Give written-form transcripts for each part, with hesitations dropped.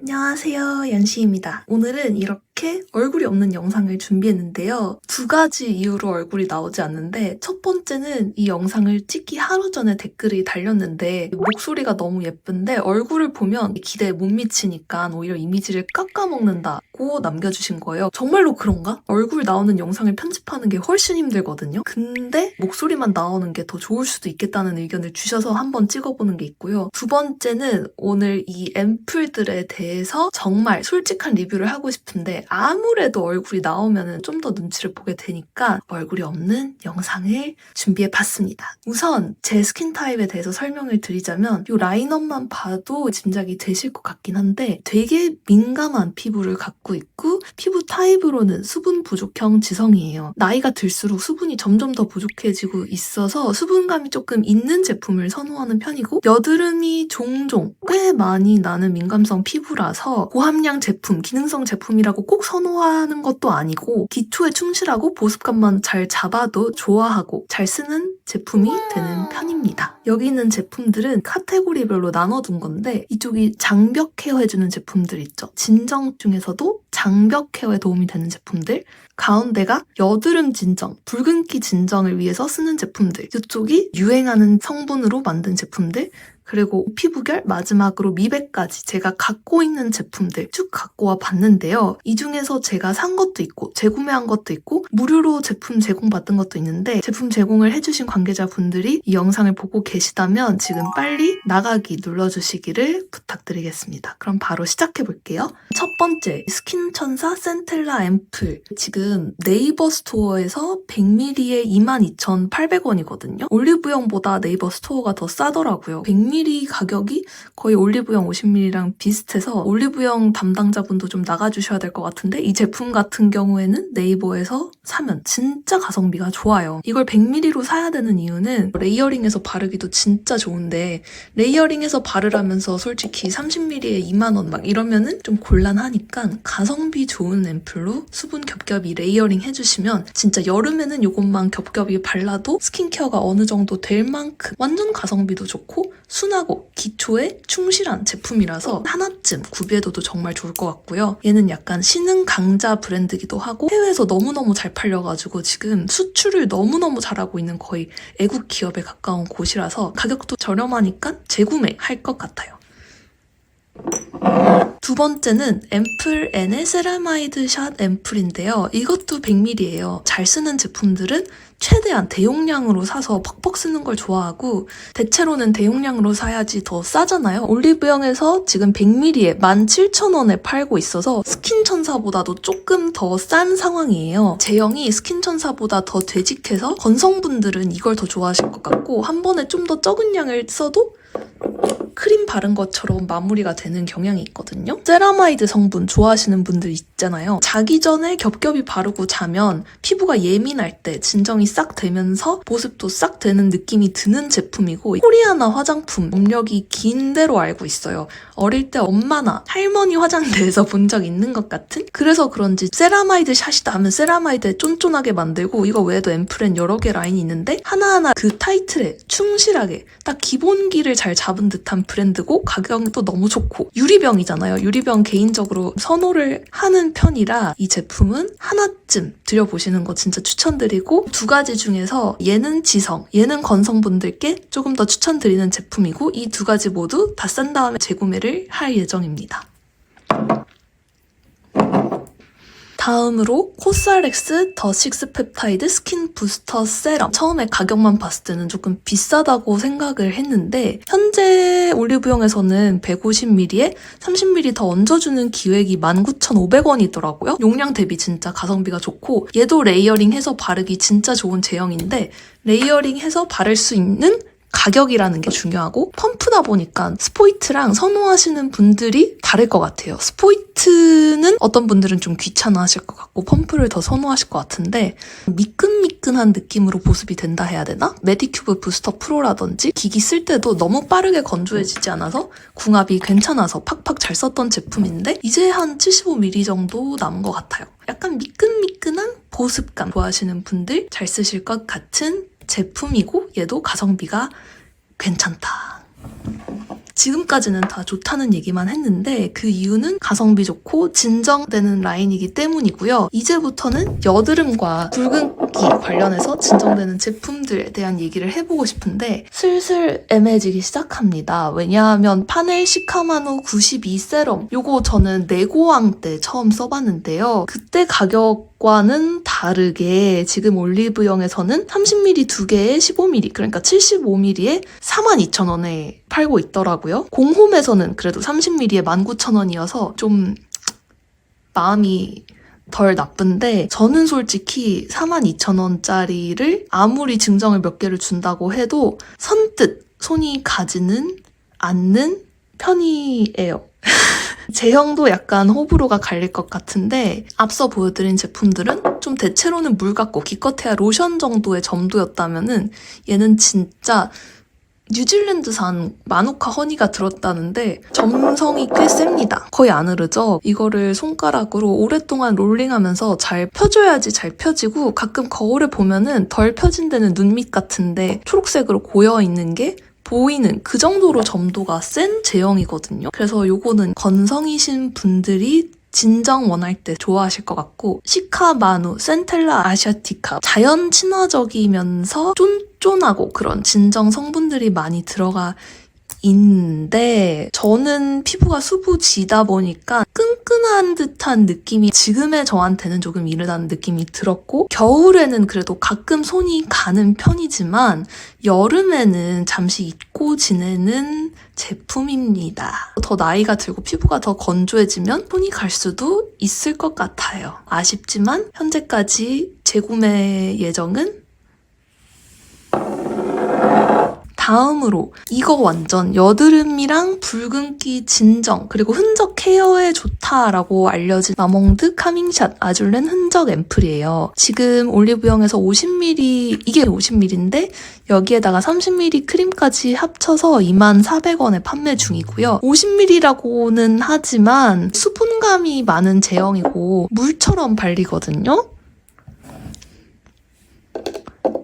안녕하세요, 연시입니다. 오늘은 이렇게 얼굴이 없는 영상을 준비했는데요. 두 가지 이유로 얼굴이 나오지 않는데, 첫 번째는 이 영상을 찍기 하루 전에 댓글이 달렸는데 목소리가 너무 예쁜데 얼굴을 보면 기대에 못 미치니까 오히려 이미지를 깎아먹는다고 남겨주신 거예요. 정말로 그런가? 얼굴 나오는 영상을 편집하는 게 훨씬 힘들거든요. 근데 목소리만 나오는 게 더 좋을 수도 있겠다는 의견을 주셔서 한번 찍어보는 게 있고요. 두 번째는 오늘 이 앰플들에 대해서 정말 솔직한 리뷰를 하고 싶은데 아무래도 얼굴이 나오면 좀 더 눈치를 보게 되니까 얼굴이 없는 영상을 준비해봤습니다. 우선 제 스킨 타입에 대해서 설명을 드리자면 이 라인업만 봐도 짐작이 되실 것 같긴 한데 되게 민감한 피부를 갖고 있고 피부 타입으로는 수분 부족형 지성이에요. 나이가 들수록 수분이 점점 더 부족해지고 있어서 수분감이 조금 있는 제품을 선호하는 편이고 여드름이 종종 꽤 많이 나는 민감성 피부라서 고함량 제품, 기능성 제품이라고 꼭 선호하는 것도 아니고 기초에 충실하고 보습감만 잘 잡아도 좋아하고 잘 쓰는 제품이 되는 편입니다. 여기 있는 제품들은 카테고리별로 나눠둔 건데 이쪽이 장벽 케어해주는 제품들 있죠. 진정 중에서도 장벽 케어에 도움이 되는 제품들, 가운데가 여드름 진정, 붉은기 진정을 위해서 쓰는 제품들, 이쪽이 유행하는 성분으로 만든 제품들, 그리고 피부결, 마지막으로 미백까지 제가 갖고 있는 제품들 쭉 갖고 와 봤는데요. 이 중에서 제가 산 것도 있고 재구매한 것도 있고 무료로 제품 제공받은 것도 있는데 제품 제공을 해주신 관계자분들이 이 영상을 보고 계시다면 지금 빨리 나가기 눌러주시기를 부탁드리겠습니다. 그럼 바로 시작해볼게요. 첫 번째, 스킨천사 센텔라 앰플. 지금 네이버 스토어에서 100ml에 22,800원이거든요. 올리브영보다 네이버 스토어가 더 싸더라고요. 100ml 가격이 거의 올리브영 50ml랑 비슷해서 올리브영 담당자분도 좀 나가주셔야 될 것 같은데 이 제품 같은 경우에는 네이버에서 사면 진짜 가성비가 좋아요. 이걸 100ml로 사야 되는 이유는 레이어링해서 바르기도 진짜 좋은데 레이어링해서 바르라면서 솔직히 30ml에 2만원 막 이러면은 좀 곤란하니까 가성비 좋은 앰플로 수분 겹겹이 레이어링 해주시면 진짜 여름에는 이것만 겹겹이 발라도 스킨케어가 어느 정도 될 만큼 완전 가성비도 좋고 순하고 기초에 충실한 제품이라서 하나쯤 구비해둬도 정말 좋을 것 같고요. 얘는 약간 신흥 강자 브랜드기도 하고 해외에서 너무너무 잘 팔려가지고 지금 수출을 너무너무 잘하고 있는 거의 애국 기업에 가까운 곳이라서 가격도 저렴하니까 재구매할 것 같아요. 두 번째는 앰플 N의 세라마이드 샷 앰플인데요. 이것도 100ml예요. 잘 쓰는 제품들은 최대한 대용량으로 사서 퍽퍽 쓰는 걸 좋아하고 대체로는 대용량으로 사야지 더 싸잖아요. 올리브영에서 지금 100ml에 17,000원에 팔고 있어서 스킨천사보다도 조금 더 싼 상황이에요. 제형이 스킨천사보다 더 되직해서 건성분들은 이걸 더 좋아하실 것 같고 한 번에 좀 더 적은 양을 써도 크림 바른 것처럼 마무리가 되는 경향이 있거든요. 세라마이드 성분 좋아하시는 분들 있잖아요. 자기 전에 겹겹이 바르고 자면 피부가 예민할 때 진정이 싹 되면서 보습도 싹 되는 느낌이 드는 제품이고 코리아나 화장품 업력이 긴 대로 알고 있어요. 어릴 때 엄마나 할머니 화장대에서 본 적 있는 것 같은? 그래서 그런지 세라마이드 샷이다 하면 세라마이드에 쫀쫀하게 만들고 이거 외에도 앰플엔 여러 개 라인이 있는데 하나하나 그 타이틀에 충실하게 딱 기본기를 잘 잡은 듯한 브랜드고 가격도 너무 좋고 유리병이잖아요. 유리병 개인적으로 선호를 하는 편이라 이 제품은 하나쯤 들여보시는 거 진짜 추천드리고 두 가지 중에서 얘는 지성, 얘는 건성분들께 조금 더 추천드리는 제품이고 이 두 가지 모두 다 싼 다음에 재구매를 할 예정입니다. 다음으로 코스알엑스 더 식스펩타이드 스킨 부스터 세럼. 처음에 가격만 봤을 때는 조금 비싸다고 생각을 했는데 현재 올리브영에서는 150ml에 30ml 더 얹어주는 기획이 19,500원이더라고요. 용량 대비 진짜 가성비가 좋고 얘도 레이어링해서 바르기 진짜 좋은 제형인데 레이어링해서 바를 수 있는 가격이라는 게 중요하고 펌프다 보니까 스포이트랑 선호하시는 분들이 다를 것 같아요. 스포이트는 어떤 분들은 좀 귀찮아하실 것 같고 펌프를 더 선호하실 것 같은데 미끈미끈한 느낌으로 보습이 된다 해야 되나? 메디큐브 부스터 프로라든지 기기 쓸 때도 너무 빠르게 건조해지지 않아서 궁합이 괜찮아서 팍팍 잘 썼던 제품인데 이제 한 75ml 정도 남은 것 같아요. 약간 미끈미끈한 보습감 좋아하시는 분들 잘 쓰실 것 같은 제품이고 얘도 가성비가 괜찮다. 지금까지는 다 좋다는 얘기만 했는데 그 이유는 가성비 좋고 진정되는 라인이기 때문이고요. 이제부터는 여드름과 붉은기 관련해서 진정되는 제품들에 대한 얘기를 해보고 싶은데 슬슬 애매해지기 시작합니다. 왜냐하면 파넬 시카마누 92 세럼 요거 저는 내고왕 때 처음 써봤는데요. 그때 가격과는 다르게 지금 올리브영에서는 30ml 2개에 15ml 그러니까 75ml에 42,000원에 팔고 있더라고요. 공홈에서는 그래도 30ml에 19,000원이어서 좀 마음이 덜 나쁜데 저는 솔직히 42,000원짜리를 아무리 증정을 몇 개를 준다고 해도 선뜻 손이 가지는 않는 편이에요. 제형도 약간 호불호가 갈릴 것 같은데 앞서 보여드린 제품들은 좀 대체로는 물 같고 기껏해야 로션 정도의 점도였다면은 얘는 진짜 뉴질랜드산 마누카 허니가 들었다는데 점성이 꽤 셉니다. 거의 안 흐르죠? 이거를 손가락으로 오랫동안 롤링하면서 잘 펴줘야지 잘 펴지고 가끔 거울에 보면은 덜 펴진 데는 눈 밑 같은데 초록색으로 고여있는 게 보이는 그 정도로 점도가 센 제형이거든요. 그래서 요거는 건성이신 분들이 진정 원할 때 좋아하실 것 같고 시카마누, 센텔라 아시아티카 자연 친화적이면서 쫀쫀하고 그런 진정 성분들이 많이 들어가 있는데 저는 피부가 수부지다 보니까 끈끈한 듯한 느낌이 지금의 저한테는 조금 이르다는 느낌이 들었고 겨울에는 그래도 가끔 손이 가는 편이지만 여름에는 잠시 잊고 지내는 제품입니다. 더 나이가 들고 피부가 더 건조해지면 손이 갈 수도 있을 것 같아요. 아쉽지만 현재까지 재구매 예정은 다음으로 이거 완전 여드름이랑 붉은기 진정 그리고 흔적 케어에 좋다라고 알려진 마몽드 카밍샷 아줄렌 흔적 앰플이에요. 지금 올리브영에서 50ml 이게 50ml인데 여기에다가 30ml 크림까지 합쳐서 24,000원에 판매 중이고요. 50ml라고는 하지만 수분감이 많은 제형이고 물처럼 발리거든요.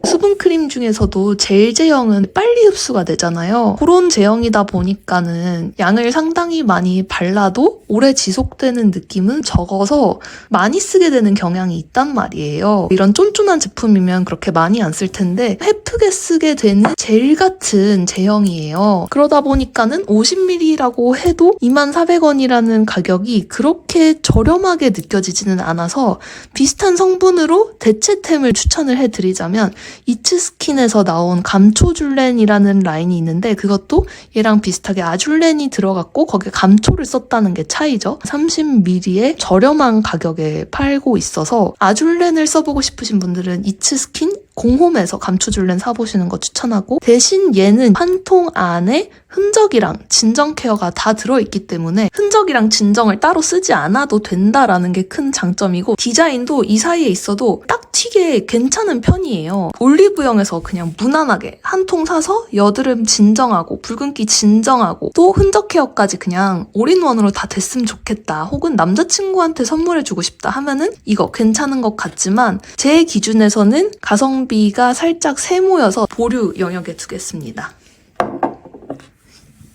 수분크림 중에서도 젤 제형은 빨리 흡수가 되잖아요. 그런 제형이다 보니까는 양을 상당히 많이 발라도 오래 지속되는 느낌은 적어서 많이 쓰게 되는 경향이 있단 말이에요. 이런 쫀쫀한 제품이면 그렇게 많이 안 쓸 텐데 헤프게 쓰게 되는 젤 같은 제형이에요. 그러다 보니까는 50ml라고 해도 24,000원이라는 가격이 그렇게 저렴하게 느껴지지는 않아서 비슷한 성분으로 대체템을 추천을 해드리자면 이츠스킨에서 나온 감초줄렌이라는 라인이 있는데 그것도 얘랑 비슷하게 아줄렌이 들어갔고 거기에 감초를 썼다는 게 차이죠. 30ml에 저렴한 가격에 팔고 있어서 아줄렌을 써보고 싶으신 분들은 이츠스킨 공홈에서 감초줄렌 사보시는 거 추천하고 대신 얘는 한 통 안에 흔적이랑 진정 케어가 다 들어있기 때문에 흔적이랑 진정을 따로 쓰지 않아도 된다라는 게 큰 장점이고 디자인도 이 사이에 있어도 딱 튀게 괜찮은 편이에요. 올리브영에서 그냥 무난하게 한 통 사서 여드름 진정하고 붉은기 진정하고 또 흔적 케어까지 그냥 올인원으로 다 됐으면 좋겠다 혹은 남자친구한테 선물해주고 싶다 하면은 이거 괜찮은 것 같지만 제 기준에서는 가성비가 살짝 세모여서 보류 영역에 두겠습니다.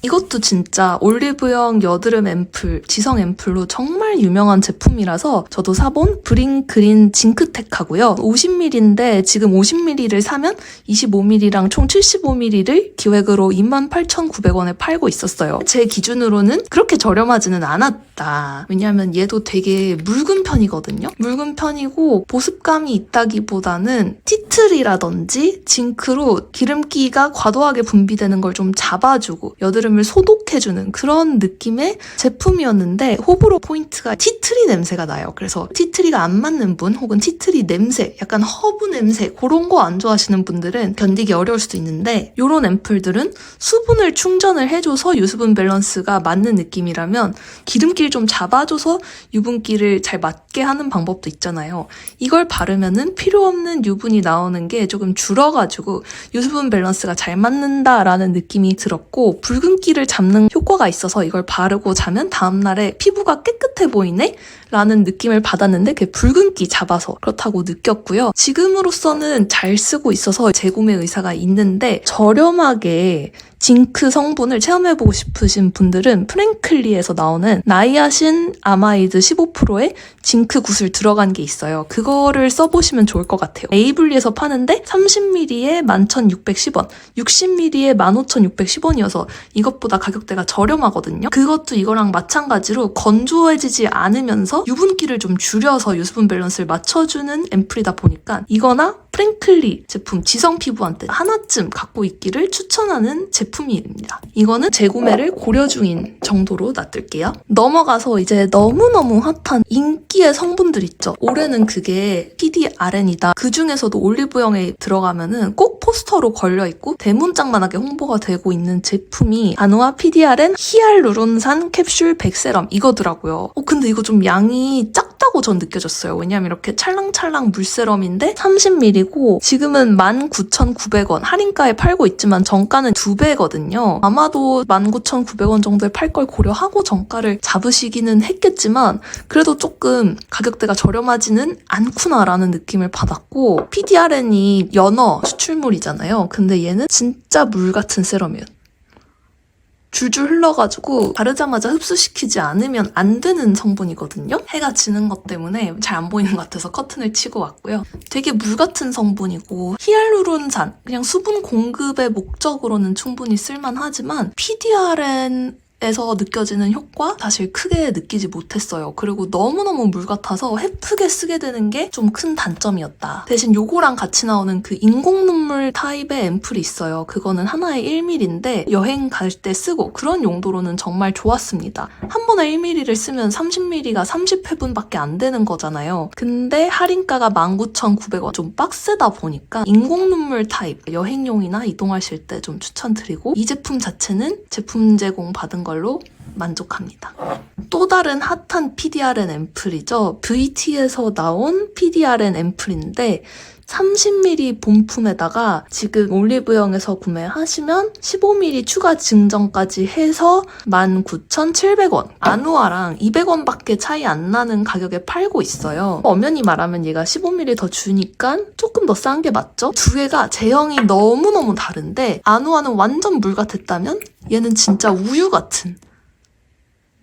이것도 진짜 올리브영 여드름 앰플, 지성 앰플로 정말 유명한 제품이라서 저도 사본 브링 그린 징크텍하고요. 50ml인데 지금 50ml를 사면 25ml랑 총 75ml를 기획으로 28,900원에 팔고 있었어요. 제 기준으로는 그렇게 저렴하지는 않았다. 왜냐하면 얘도 되게 묽은 편이거든요. 묽은 편이고 보습감이 있다기보다는 티트리라든지 징크로 기름기가 과도하게 분비되는 걸 좀 잡아주고 여드름을 소독해주는 그런 느낌의 제품이었는데 호불호 포인트가 티트리 냄새가 나요. 그래서 티트리가 안 맞는 분 혹은 티트리 냄새, 약간 허브 냄새 그런 거 안 좋아하시는 분들은 견디기 어려울 수도 있는데 이런 앰플들은 수분을 충전을 해줘서 유수분 밸런스가 맞는 느낌이라면 기름기를 좀 잡아줘서 유분기를 잘 맞게 하는 방법도 있잖아요. 이걸 바르면은 필요 없는 유분이 나오는 게 조금 줄어가지고 유수분 밸런스가 잘 맞는다라는 느낌이 들었고 붉은기를 잡는 효과가 있어서 이걸 바르고 자면 다음날에 피부가 깨끗해 보이네? 라는 느낌을 받았는데 그게 붉은기 잡아서 그렇다고 느꼈고요. 지금으로서는 잘 쓰고 있어서 재구매 의사가 있는데 저렴하게 징크 성분을 체험해보고 싶으신 분들은 프랭클리에서 나오는 나이아신 아마이드 15%에 징크 구슬 들어간 게 있어요. 그거를 써보시면 좋을 것 같아요. 에이블리에서 파는데 30ml에 11,610원, 60ml에 15,610원이어서 이것보다 가격대가 저렴하거든요. 그것도 이거랑 마찬가지로 건조해지지 않으면서 유분기를 좀 줄여서 유수분 밸런스를 맞춰주는 앰플이다 보니까 이거나 프랭클리 제품 지성 피부한테 하나쯤 갖고 있기를 추천하는 제품입니다. 이거는 재구매를 고려 중인 정도로 놔둘게요. 넘어가서 이제 너무너무 핫한 인기의 성분들 있죠. 올해는 그게 PDRN이다. 그 중에서도 올리브영에 들어가면은 꼭 포스터로 걸려있고 대문짝만하게 홍보가 되고 있는 제품이 아누아 PDRN 히알루론산 캡슐 100세럼 이거더라고요. 근데 이거 좀 양이 작다고 전 느껴졌어요. 왜냐면 이렇게 찰랑찰랑 물세럼인데 30ml고 지금은 19,900원 할인가에 팔고 있지만 정가는 2배거든요. 아마도 19,900원 정도에 팔 걸 고려하고 정가를 잡으시기는 했겠지만 그래도 조금 가격대가 저렴하지는 않구나라는 느낌을 받았고 PDRN이 연어 추출물이잖아요. 근데 얘는 진짜 물 같은 세럼이에요. 줄줄 흘러가지고 바르자마자 흡수시키지 않으면 안 되는 성분이거든요. 해가 지는 것 때문에 잘 안 보이는 것 같아서 커튼을 치고 왔고요. 되게 물 같은 성분이고 히알루론산, 그냥 수분 공급의 목적으로는 충분히 쓸만하지만 PDRN 에서 느껴지는 효과 사실 크게 느끼지 못했어요. 그리고 너무너무 물 같아서 헤프게 쓰게 되는 게 좀 큰 단점이었다. 대신 요거랑 같이 나오는 그 인공 눈물 타입의 앰플이 있어요. 그거는 하나에 1ml인데 여행 갈 때 쓰고 그런 용도로는 정말 좋았습니다. 한 번에 1ml를 쓰면 30ml가 30회분밖에 안 되는 거잖아요. 근데 할인가가 19,900원 좀 빡세다 보니까 인공 눈물 타입 여행용이나 이동하실 때 좀 추천드리고 이 제품 자체는 제품 제공 받은 걸로 만족합니다. 또 다른 핫한 PDRN 앰플이죠. VT에서 나온 PDRN 앰플인데 30ml 본품에다가 지금 올리브영에서 구매하시면 15ml 추가 증정까지 해서 19,700원. 아누아랑 200원밖에 차이 안 나는 가격에 팔고 있어요. 엄연히 말하면 얘가 15ml 더 주니까 조금 더 싼 게 맞죠? 두 개가 제형이 너무너무 다른데 아누아는 완전 물 같았다면 얘는 진짜 우유 같은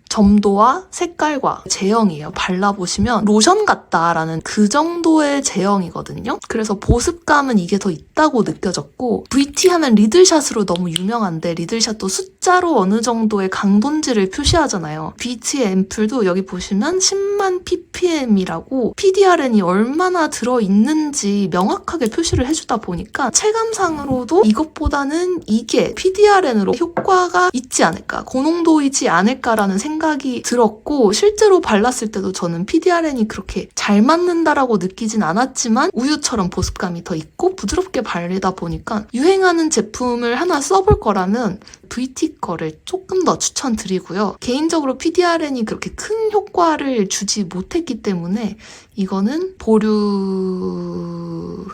점도와 색깔과 제형이에요. 발라보시면 로션 같다라는 그 정도의 제형이거든요. 그래서 보습감은 이게 더 있다고 느껴졌고 VT 하면 리들샷으로 너무 유명한데 리들샷도 숫자로 어느 정도의 강분지를 표시하잖아요. VT의 앰플도 여기 보시면 10만 ppm이라고 PDRN이 얼마나 들어있는지 명확하게 표시를 해주다 보니까 체감상으로도 이것보다는 이게 PDRN으로 효과가 있지 않을까, 고농도이지 않을까라는 생각이 들었고 실제로 발랐을 때도 저는 PDRN이 그렇게 잘 맞는다라고 느끼진 않았지만 우유처럼 보습감이 더 있고 부드럽게 바르다 보니까 유행하는 제품을 하나 써볼 거라면 VT 거를 조금 더 추천드리고요. 개인적으로 PDRN이 그렇게 큰 효과를 주지 못했기 때문에 이거는 보류...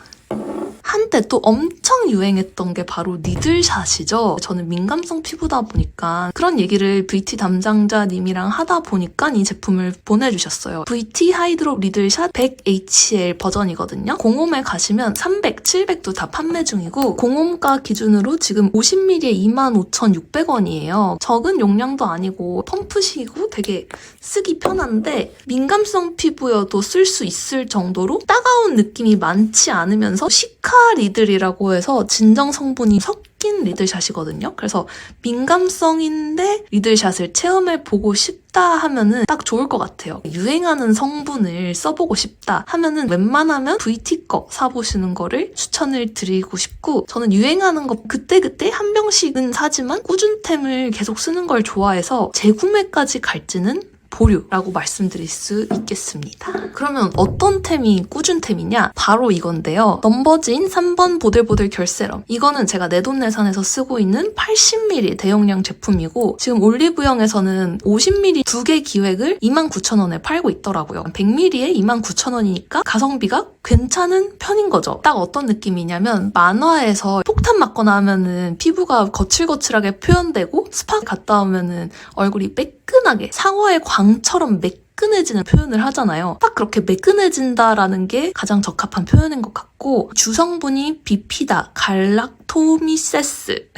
한때 또 엄청 유행했던 게 바로 리들샷이죠. 저는 민감성 피부다 보니까 그런 얘기를 VT 담당자님이랑 하다 보니까 이 제품을 보내주셨어요. VT 하이드로 리들샷 100HL 버전이거든요. 공홈에 가시면 300, 700도 다 판매 중이고 공홈가 기준으로 지금 50ml에 25,600원이에요. 적은 용량도 아니고 펌프식이고 되게 쓰기 편한데 민감성 피부여도 쓸 수 있을 정도로 따가운 느낌이 많지 않으면서 시카 리들이라고 해서 진정 성분이 섞인 리들샷이거든요. 그래서 민감성인데 리들샷을 체험해보고 싶다 하면은 딱 좋을 것 같아요. 유행하는 성분을 써보고 싶다 하면은 웬만하면 VT 거 사보시는 거를 추천을 드리고 싶고 저는 유행하는 거 그때그때 한 병씩은 사지만 꾸준템을 계속 쓰는 걸 좋아해서 재구매까지 갈지는 보류라고 말씀드릴 수 있겠습니다. 그러면 어떤 템이 꾸준템이냐? 바로 이건데요. 넘버즈인 3번 보들보들 결세럼. 이거는 제가 내돈내산에서 쓰고 있는 80ml 대용량 제품이고 지금 올리브영에서는 50ml 2개 기획을 29,000원에 팔고 있더라고요. 100ml에 29,000원이니까 가성비가 괜찮은 편인 거죠. 딱 어떤 느낌이냐면 만화에서 폭탄 맞거나 하면은 피부가 거칠거칠하게 표현되고 스파 갔다 오면은 얼굴이 매끈하게 상어의 광처럼 매끈해지는 표현을 하잖아요. 딱 그렇게 매끈해진다라는 게 가장 적합한 표현인 것 같고 주성분이 비피다, 갈락, 토미세스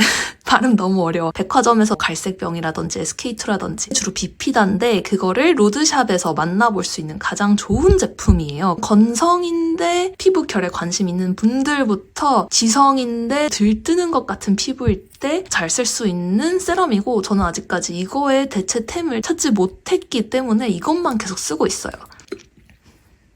발음 너무 어려워. 백화점에서 갈색병이라든지 SK2라든지 주로 비피다인데 그거를 로드샵에서 만나볼 수 있는 가장 좋은 제품이에요. 건성인데 피부 결에 관심 있는 분들부터 지성인데 들뜨는 것 같은 피부일 때 잘 쓸 수 있는 세럼이고 저는 아직까지 이거의 대체템을 찾지 못했기 때문에 이것만 계속 쓰고 있어요.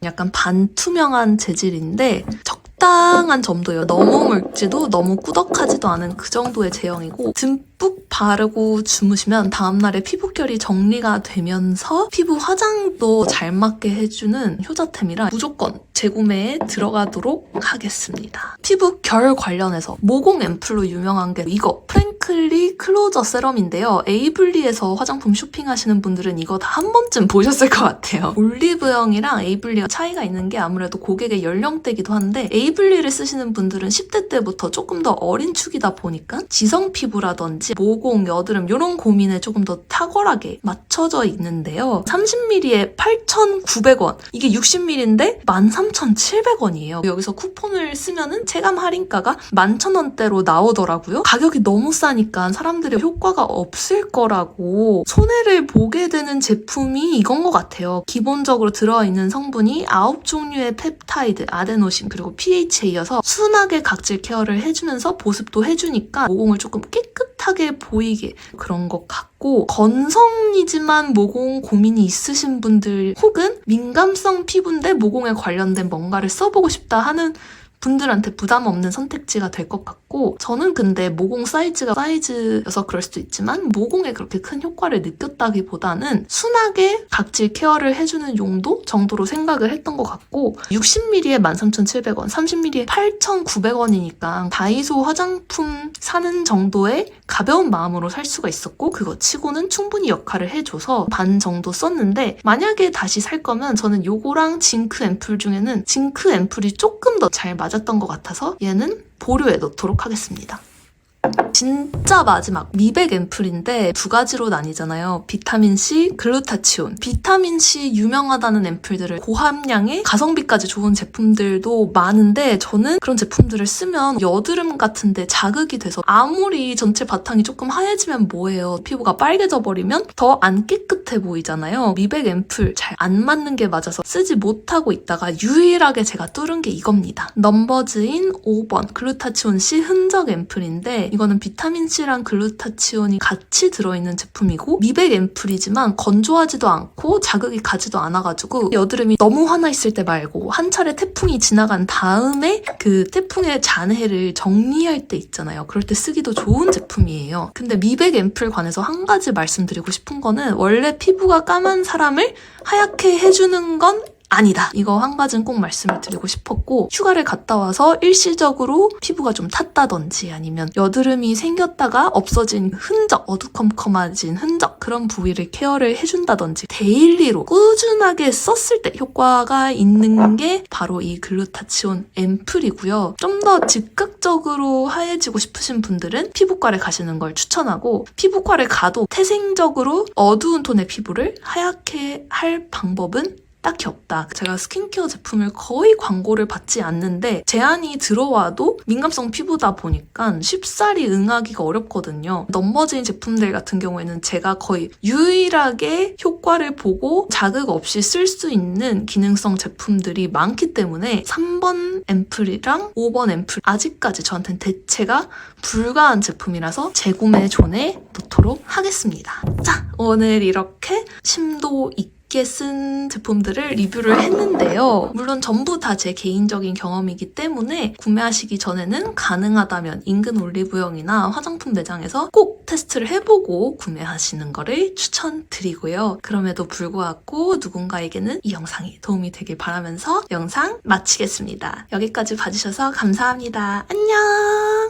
약간 반투명한 재질인데 적당한 점도예요. 너무 묽지도 너무 꾸덕하지도 않은 그 정도의 제형이고 듬뿍 바르고 주무시면 다음날에 피부결이 정리가 되면서 피부 화장도 잘 맞게 해주는 효자템이라 무조건 재구매에 들어가도록 하겠습니다. 피부결 관련해서 모공 앰플로 유명한 게 이거 프랭클리 클로저 세럼인데요. 에이블리에서 화장품 쇼핑하시는 분들은 이거 다 한 번쯤 보셨을 것 같아요. 올리브영이랑 에이블리가 차이가 있는 게 아무래도 고객의 연령대이기도 한데 에이블리를 쓰시는 분들은 10대 때부터 조금 더 어린 축이다 보니까 지성 피부라든지 모공, 여드름 이런 고민에 조금 더 탁월하게 맞춰져 있는데요. 30ml에 8,900원, 이게 60ml인데 13,700원이에요. 여기서 쿠폰을 쓰면은 체감 할인가가 11,000원대로 나오더라고요. 가격이 너무 싸니까 사람들이 효과가 없을 거라고 손해를 보게 되는 제품이 이건 것 같아요. 기본적으로 들어있는 성분이 9종류의 펩타이드, 아데노신, 그리고 PHA여서 순하게 각질 케어를 해주면서 보습도 해주니까 모공을 조금 깨끗하게 보이게 그런 것 같고 건성이지만 모공 고민이 있으신 분들 혹은 민감성 피부인데 모공에 관련된 뭔가를 써보고 싶다 하는 분들한테 부담 없는 선택지가 될 것 같고 저는 근데 모공 사이즈가 사이즈여서 그럴 수도 있지만 모공에 그렇게 큰 효과를 느꼈다기보다는 순하게 각질 케어를 해주는 용도 정도로 생각을 했던 것 같고 60ml에 13,700원, 30ml에 8,900원이니까 다이소 화장품 사는 정도의 가벼운 마음으로 살 수가 있었고 그거 치고는 충분히 역할을 해줘서 반 정도 썼는데 만약에 다시 살 거면 저는 요거랑 징크 앰플 중에는 징크 앰플이 조금 더 잘 맞았던 것 같아서 얘는 보류해 놓도록 하겠습니다. 진짜 마지막 미백 앰플인데 두 가지로 나뉘잖아요. 비타민C, 글루타치온. 비타민C 유명하다는 앰플들을 고함량의 가성비까지 좋은 제품들도 많은데 저는 그런 제품들을 쓰면 여드름 같은데 자극이 돼서 아무리 전체 바탕이 조금 하얘지면 뭐예요. 피부가 빨개져 버리면 더 안 깨끗해 보이잖아요. 미백 앰플 잘 안 맞는 게 맞아서 쓰지 못하고 있다가 유일하게 제가 뚫은 게 이겁니다. 넘버즈인 5번 글루타치온 C 흔적 앰플인데 이거는 비타민C랑 글루타치온이 같이 들어있는 제품이고 미백 앰플이지만 건조하지도 않고 자극이 가지도 않아가지고 여드름이 너무 화나 있을 때 말고 한 차례 태풍이 지나간 다음에 그 태풍의 잔해를 정리할 때 있잖아요. 그럴 때 쓰기도 좋은 제품이에요. 근데 미백 앰플 관해서 한 가지 말씀드리고 싶은 거는 원래 피부가 까만 사람을 하얗게 해주는 건 아니다. 이거 한 가지는 꼭 말씀을 드리고 싶었고 휴가를 갔다 와서 일시적으로 피부가 좀 탔다든지 아니면 여드름이 생겼다가 없어진 흔적, 어두컴컴해진 흔적 그런 부위를 케어를 해준다든지 데일리로 꾸준하게 썼을 때 효과가 있는 게 바로 이 글루타치온 앰플이고요. 좀 더 즉각적으로 하얘지고 싶으신 분들은 피부과를 가시는 걸 추천하고 피부과를 가도 태생적으로 어두운 톤의 피부를 하얗게 할 방법은 딱히 없다. 제가 스킨케어 제품을 거의 광고를 받지 않는데 제안이 들어와도 민감성 피부다 보니까 쉽사리 응하기가 어렵거든요. 넘버즈인 제품들 같은 경우에는 제가 거의 유일하게 효과를 보고 자극 없이 쓸 수 있는 기능성 제품들이 많기 때문에 3번 앰플이랑 5번 앰플 아직까지 저한테는 대체가 불가한 제품이라서 재구매 존에 놓도록 하겠습니다. 자, 오늘 이렇게 심도 있게 쓴 제품들을 리뷰를 했는데요. 물론 전부 다 제 개인적인 경험이기 때문에 구매하시기 전에는 가능하다면 인근 올리브영이나 화장품 매장에서 꼭 테스트를 해보고 구매하시는 거를 추천드리고요. 그럼에도 불구하고 누군가에게는 이 영상이 도움이 되길 바라면서 영상 마치겠습니다. 여기까지 봐주셔서 감사합니다. 안녕!